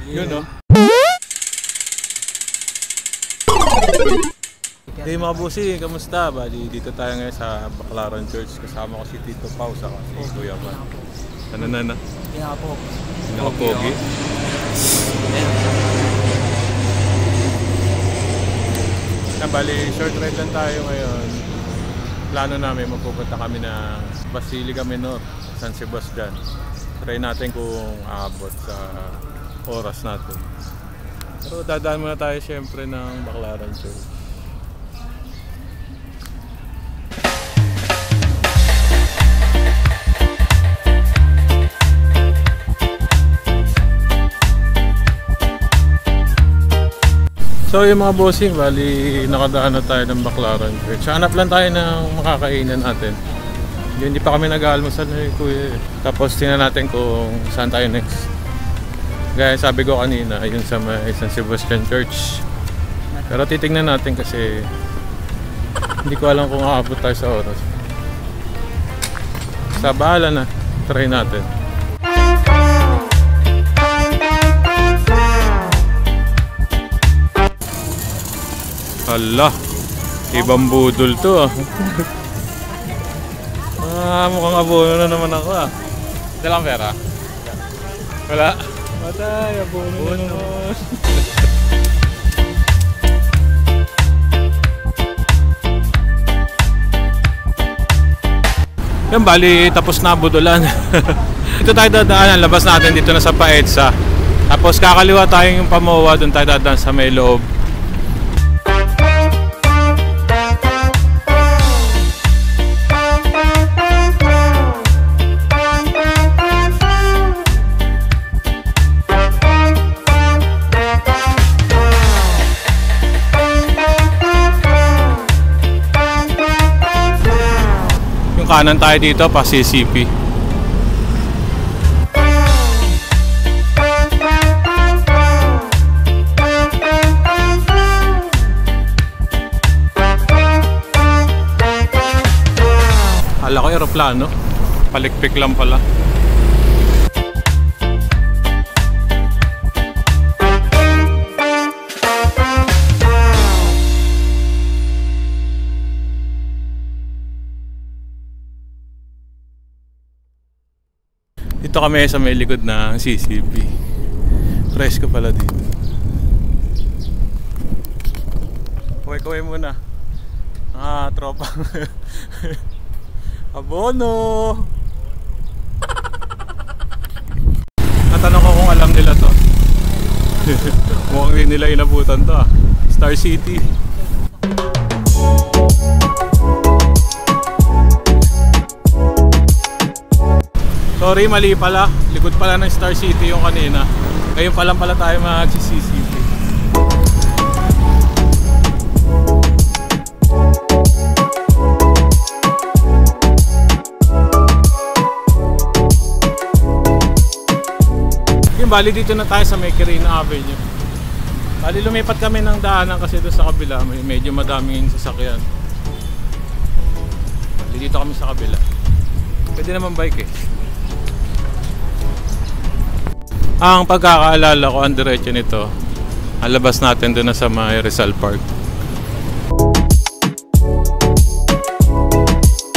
Yun, no? Hey mga bossing, kamusta? Bali, dito tayo ngayon sa Baclaran Church. Kasama ko si Tito Pao, saka si Kuya Man. Ano na? Pinaka-pogi. Bali, short ride lang tayo ngayon. Plano namin, magpupunta kami ng Basilica Menor, San Sebastian. Try natin kung aabot sa oras natin. Pero dadaan muna tayo syempre ng Baclaran Church. So yung mga bossing, bali nakadaan na tayo ng Baclaran Church. Hanap lang tayo ng makakainan natin. Hindi pa kami nag-aalmusal na kuya. Tapos tingnan natin kung saan tayo next. Gaya sabi ko kanina, yun sa San Sebastian Church. Pero titignan natin kasi hindi ko alam kung aabot tayo sa oras. Sa bahala na, try natin. Hala, ibang budol to mukhang abono na naman ako Dalang pera? Wala? Matay, abono na naman. Yan, bali tapos na budulan. Ito tayo dadaan, labas natin dito na sa Paedsa. Tapos kakaliwa tayo yung Pamoa, doon tayo dadaan sa may loob. Kanan tayo dito pa CCP. Hala ko aeroplano, palikpik lang pala. Dito kami sa may likod ng CCP. Presko pala dito. Kuway-kuway muna. Tropa. Abono! Natanong ko kung alam nila to. Mukhang hindi nila inabutan to Star City. Sorry, mali pala. Likod pala ng Star City yung kanina. Ngayon pa lang pala tayo mag-CCP. Yung bali dito na tayo sa may Quirino Avenue. Bali lumipat kami ng daanan kasi doon sa kabila. Medyo madaming sasakyan. Bali dito kami sa kabila. Pwede naman bike Ang pagkakaalala ko, ang diretso nito, ang labas natin doon na sa may Rizal Park.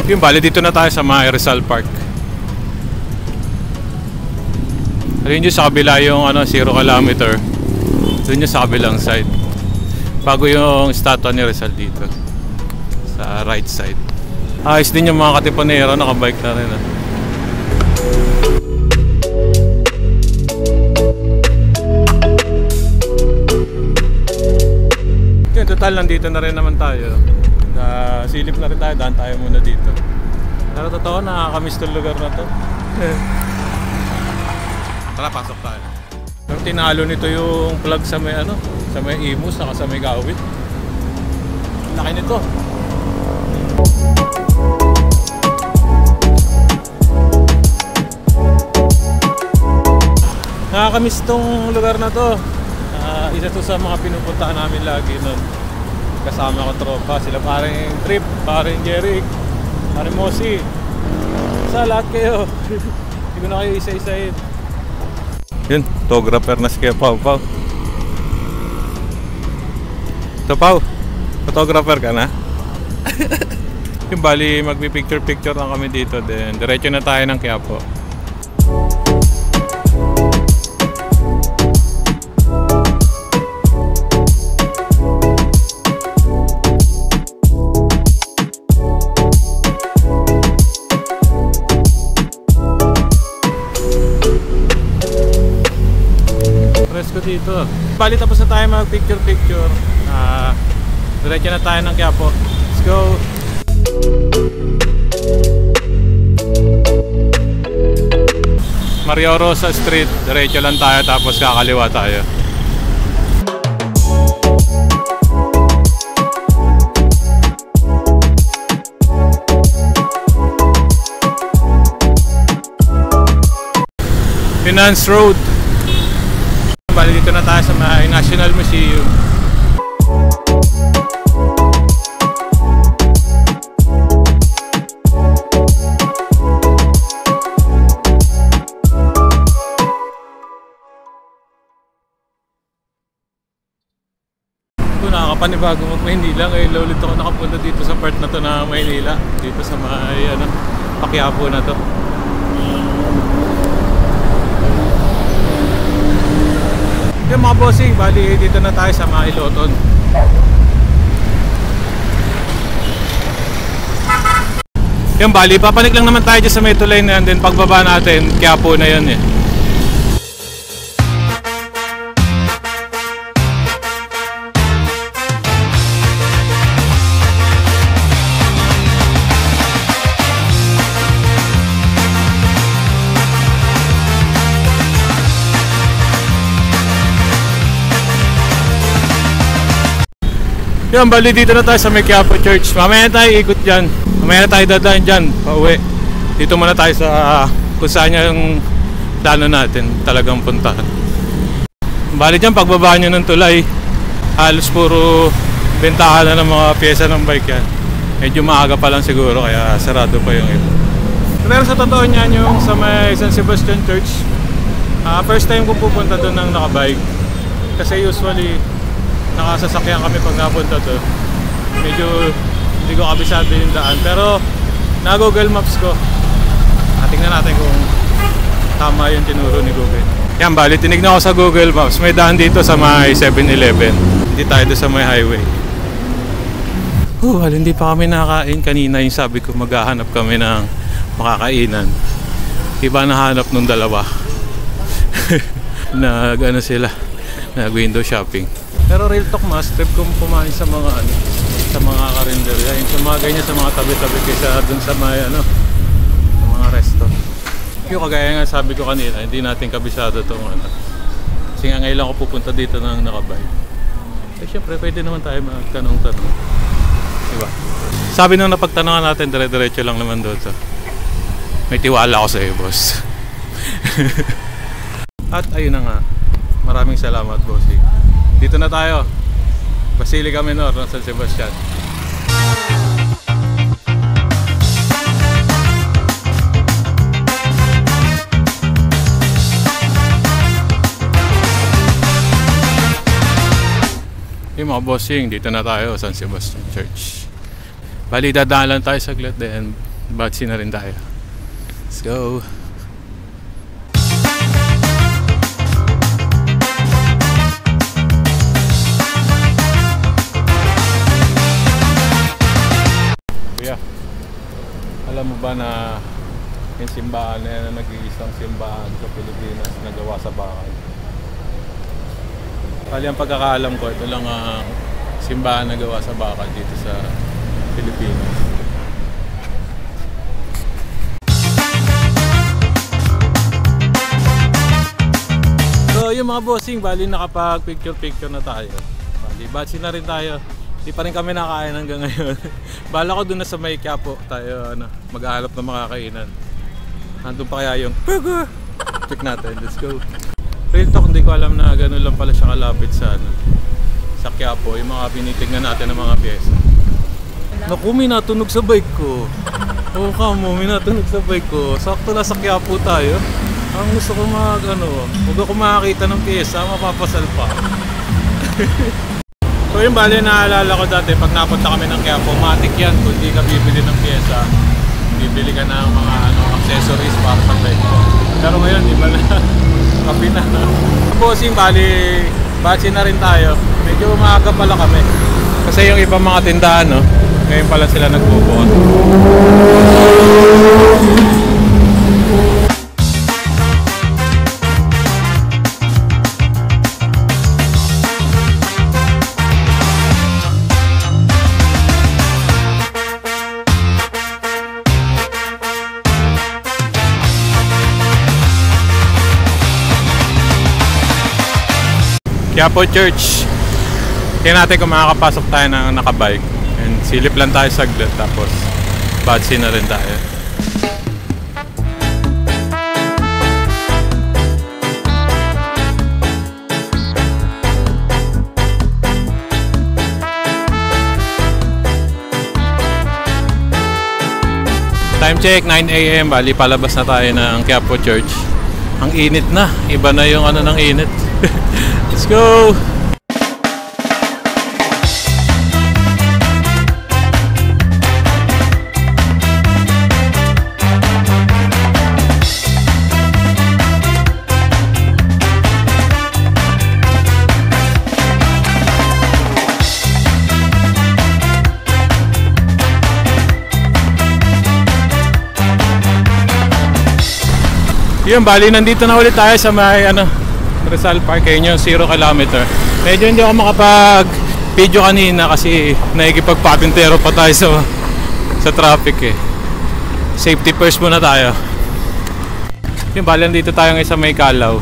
Yung bali dito na tayo sa may Rizal Park. Ayun yung sa kabila yung 0 kilometer. Doon yung sa kabilang side. Bago yung statue ni Rizal dito. Sa right side. Ayos din yung mga katipunero, nakabike na rin Total, nandito na rin naman tayo. Silip na rin tayo, daan tayo muna dito. Pero totoo, nakakamiss tong lugar na to. Tara, pasok tayo. Pero tinalo nito yung plug sa may sa may Imus, saka sa may Gawit. Laki nito. Nakakamiss tong lugar na to. Isa to sa mga pinupuntaan namin lagi nun. Kasama ko tropa, sila paring Trip, paring Jeric, paring Mosi. Sa lahat kayo. Hindi ko na kayo isa-isahin. Yun, photographer na si Kuya Pao Pao. Ito Pao, photographer ka na? Yung bali magpipicture-picture lang kami dito, then diretso na tayo ng Quiapo. Presko dito. Bali tapos na tayo mag-picture-picture. Diretso na tayo ng Quiapo. Let's go! Maria Rosa Street, diretso lang tayo tapos kakaliwa tayo. Finance Road. Bali dito na tayo sa may National Museum. Nakakapanibago mag-Maynila. Ngayon ulit ako nakapunta dito sa part na to na Maynila. Dito sa may Quiapo na to. Yung mga bossing, bali dito na tayo sa mga Iloton. Yung bali, papanik lang naman tayo dyan sa metro line na yan. Then pagbaba natin, Quiapo na yun eh. Yan, bali dito na tayo sa may Quiapo Church. Mamaya na tayo ikot dyan. Mamaya na tayo dadaan dyan, pauwi. Dito muna tayo sa kung saan yung plano natin talagang puntahan. Bali dyan, pagbaba nyo ng tulay, halos puro bentahan na ng mga pyesa ng bike yan. Medyo maaga pa lang siguro, kaya sarado pa yung iba. Pero sa totoo niyan, yung sa may San Sebastian Church, first time ko pupunta doon ng nakabike. Kasi usually nakasasakyan kami pag napunta to. Medyo hindi ko kabisado yung daan, pero na Google Maps ko. Tingnan natin kung tama yung tinuro ni Google. Yan, bali tinignan ko sa Google Maps, may daan dito sa may 7-Eleven. Hindi tayo doon sa may highway. Hindi pa kami nakakain. Kanina yung sabi ko maghahanap kami ng makakainan. Iba nahanap nung dalawa. Nag-ano sila, nag-window shopping. Pero real talk, mas trip kong kumain sa mga sa mga karinderya, yung sa mga ganyan, sa mga tabi-tabi kaysa dun sa may sa mga resto. Yung kagaya nga sabi ko kanina, hindi natin kabisado itong kasi nga ngayon lang ako pupunta dito ng nakabike. Syempre pwede naman tayo magtanong-tanong, diba? Sabi nung napagtanongan natin, dire-diretso lang naman doon. So may tiwala ako sa iyo, boss. At ayun na nga, maraming salamat, bossing. Dito na tayo, Basilica Menor ng San Sebastian. Yung mga bossing, dito na tayo, San Sebastian Church. Bali, dadaan lang tayo saglit, then batsi na rin tayo. Let's go! Alam mo ba na yung simbahan na yan na nag-iisang simbahan sa Pilipinas na gawa sa bakal? Kali ang pagkakaalam ko, ito lang ang simbahan na gawa sa bakal dito sa Pilipinas. So yung mga bossing, bali nakapag picture na tayo. Bali batsi na rin tayo. Di pa rin kami nakain hanggang ngayon. Bala ko doon na sa may Quiapo tayo maghahanap ng makakainan. Nandun pa kaya yung burger. Check natin, let's go. Real talk, hindi ko alam na gano'n lang pala siya kalapit sa sa Quiapo, yung mga pinitignan natin ng mga pyesa. Naku, may natunog sa bike ko. Oo ka mo, may natunog sa bike ko. Sakto na sa Quiapo tayo. Ang gusto ko huwag ako makakita ng pyesa, mapapasal pa. So yung bali naalala ko dati, pag napunta kami ng Quiapo, matik yan kung di ka bibili ng pyesa. Bibili ka ng mga accessories para sa bike mo. Pero ngayon, di ba na? Kapi na. Tapos yung bali, batsi na rin tayo. Medyo maaga pala kami. Kasi yung ibang mga tindahan, ngayon pala sila nagbubuot. Quiapo Church. Tingnan natin kung makakapasok tayo ng nakabike. And silip lang tayo saglit tapos batsi na rin tayo. Time check, 9 AM. Bali palabas na tayo ng Quiapo Church. Ang init na. Iba na yung ng init. Let's go! Yun, bali nandito na ulit tayo sa may Rizal Park, ayun yung 0 kilometer. Medyo hindi ako makapag-video kanina kasi nakikipagpatintero pa tayo sa traffic eh. Safety first muna tayo. Yun, bali nandito tayo ngayon sa may Calaw.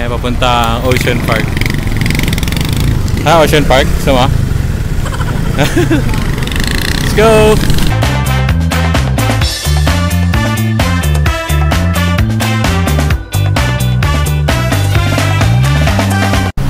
Papunta Ocean Park. Ocean Park? Sama? Let's go!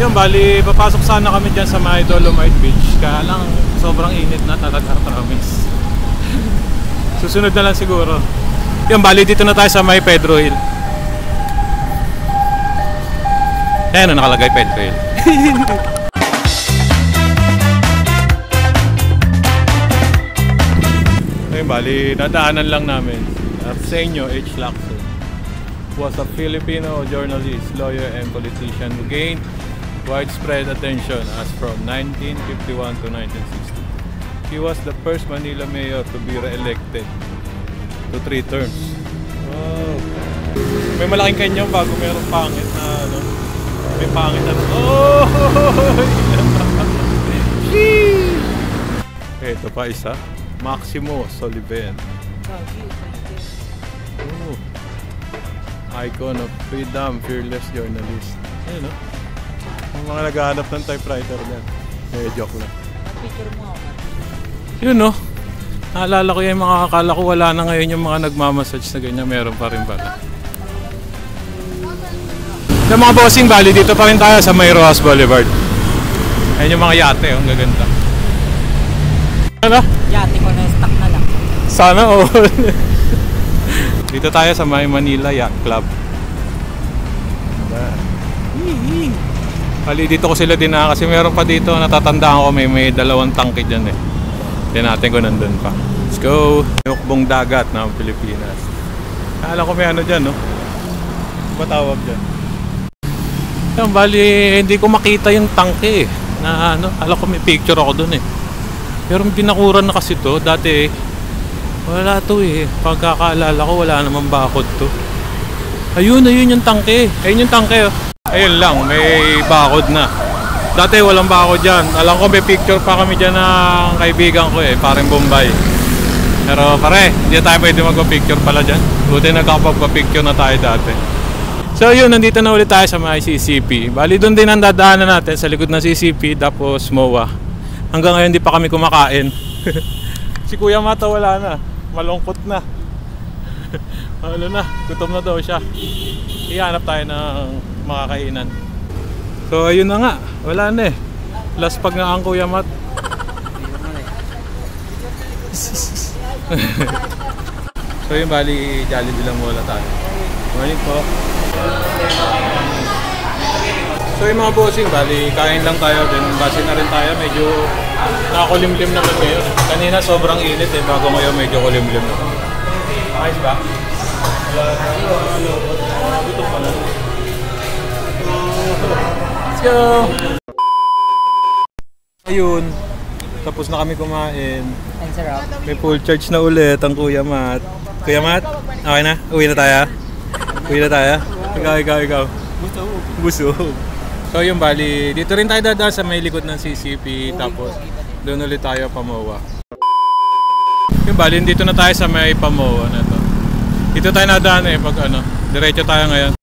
Yung bali, papasok sana kami dyan sa may Dolomite Beach. Kaya lang, sobrang init na talaga, promise. Susunod na lang siguro. Yung bali, dito na tayo sa may Pedro Hill. Ayan na nakalagay, Pedro Hill. Yung bali, nadaanan lang namin. Arsenio H. Lacson was a Filipino journalist, lawyer, and politician who gained widespread attention as from 1951 to 1960. He was the first Manila mayor to be re-elected to 3 terms. Wow. May malaking kanyang bago mayroong pangit na may pangit na ito pa isa, Maximo Soliven. Icon of freedom, fearless journalist. Ayun, ang mga naghahanap ng typewriter dyan. Joke lang. Picture mo ako. Yun naalala ko yung mga akala ko wala na ngayon yung mga nagmamassage na ganyan. Meron pa rin pala. Yung mga bossing bali, dito pa rin tayo sa may Rojas Boulevard. Ayun yung mga yate, ang gaganda. Ano? Yate ko na stock na lang. Sana dito tayo sa may Manila Yacht Club. Bali dito ko sila kasi meron pa dito, natatandaan ko may 2 tangke dyan eh. Tignan natin kung nandun pa. Let's go! Yukbong dagat ng Pilipinas. Alam ko may dyan, ba tawag dyan? Yan, bali hindi ko makita yung tangke eh. Alam ko may picture ako dun eh. Pero binakuran na kasi to. Dati wala to eh. Pagkakaalala ko wala namang bakod to. Ayun yung tangke. Ayun yung tangke Ayun lang, may bakod na. Dati walang bakod dyan. Alam ko may picture pa kami dyan ng kaibigan ko eh, parang Bombay. Pero pare, hindi tayo pwede magpa-picture pala dyan. Buti nagkakapag-picture na tayo dati. So yun, nandito na ulit tayo sa mga CCP. Bali doon din ang dadaanan natin sa likod ng CCP, tapos MOA. Hanggang ngayon di pa kami kumakain. Si Kuya Mata wala na, malungkot na. Gutom na daw siya. Ihanap tayo ng makakainan. So ayun na nga, wala na eh. Last pag nga ang Kuya Mat. So So yung bali, Jollibee lang muna tayo. Morning po. So yung mga bossing, bali, kain lang tayo din. Base na rin tayo, medyo nakakulimlim naman ngayon. Kanina sobrang init eh, bago ngayon medyo kulimlim naman. Ayos ba? Gutom pa na. Let's go! Ayun, tapos na kami kumain. Ang sarap. May full charge na ulit ang Kuya Matt. Kuya Matt, okay na? Uwi na tayo? Uwi na tayo? Ikaw. Busog. So yung bali, dito rin tayo dadaan sa may likod ng CCP. Tapos doon ulit tayo Pamoa. Yung bali, dito na tayo sa may Pamoa na to. Dito tayo nadaan eh pag ano, diretso tayo ngayon.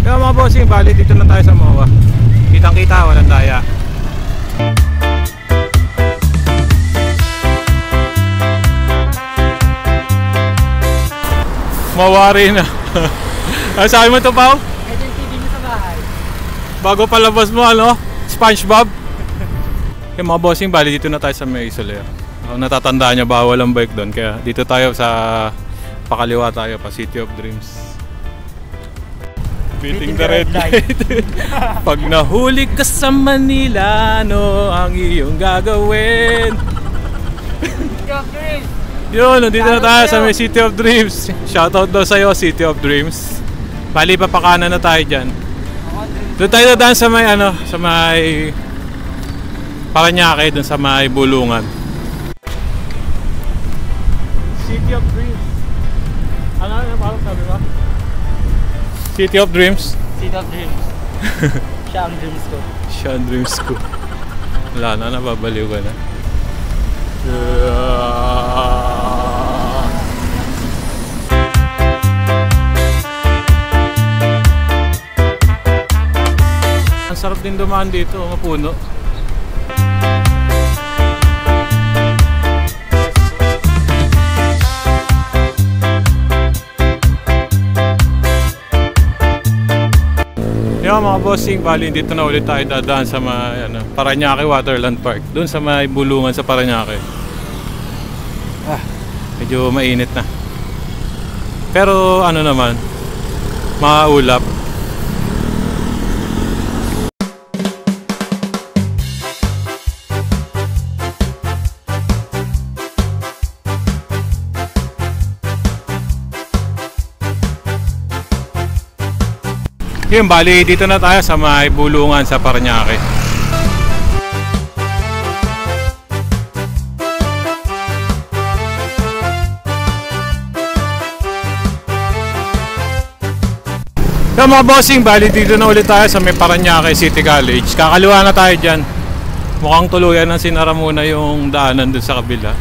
Kaya mga bossing, bali dito na tayo sa MOA. Kitang-kita, walang daya. Mawari na. Ay, sabi mo ito, Pao? Ito yung TV mo sa bahay. Bago palabas mo, ano? SpongeBob? Yung mga bossing, bali dito na tayo sa may Soler. Natatandaan nyo, bawal ang bike doon. Kaya dito tayo sa pakaliwa tayo pa, City of Dreams. Beating the red light. Pag nahuli ka sa Manila, ano ang iyong gagawin? Yun, nandito na tayo sa may City of Dreams. Shoutout daw sa'yo, City of Dreams. Bali, papakanan na tayo dyan. Doon tayo dadaan sa may ano, sa may Paranaque, doon sa may Bulungan. City of Dreams. Ano parang sabi ba? City of Dreams? City of Dreams. Siya ang dreams ko. Siya ang dreams ko. Wala na, nababaliw ka na. Ang sarap din dumaan dito, mapuno. Yung mga bossing, bali dito na ulit tayo dadaan sa may Paranaque Waterland Park. Doon sa may Bulungan sa Paranaque. Medyo mainit na. Pero ano naman, maulap. Yun, bali dito na tayo sa may Bulungan sa Paranaque. Yung mga bossing, bali dito na ulit tayo sa may Paranaque City College. Kakaliwa na tayo dyan. Mukhang tuluyan ng sinara muna yung daanan dun sa kabila.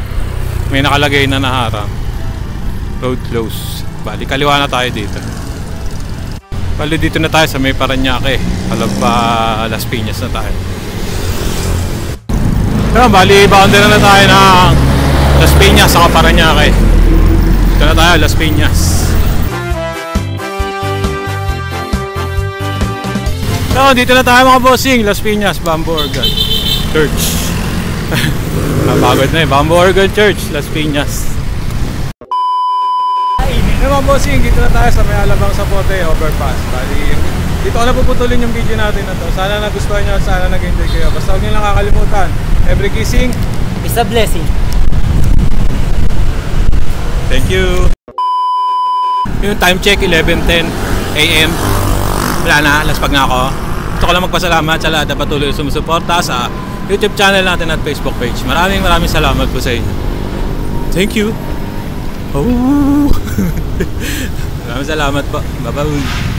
May nakalagay na naharang. Road close. Bali kaliwa na tayo dito. Bali dito na tayo sa may Paranaque. Palagpa Las Piñas na tayo. Pero bali boundary na tayo ng Las Piñas saka Paranaque. Dito na tayo, Las Piñas. So dito na tayo mga bossing, Las Piñas, Bamboo Organ Church. Napagod na eh, Bamboo Organ Church, Las Piñas. Mga bossing, dito na tayo sa may Alabang Sapote overpass. Bali, dito ko na puputulin yung video natin na to. Sana nagustuhan nyo, sana nag-enjoy kayo. Basta huwag nyo lang kakalimutan, every kissing is a blessing. Thank you. Yung time check, 11:10 AM. Wala na, laspag na ako. Gusto ko lang magpasalamat sa lahat na patuloy sumusuporta sa YouTube channel natin at Facebook page. Maraming salamat po sa inyo. Thank you. Oh. Maraming salamat po. Bye-bye.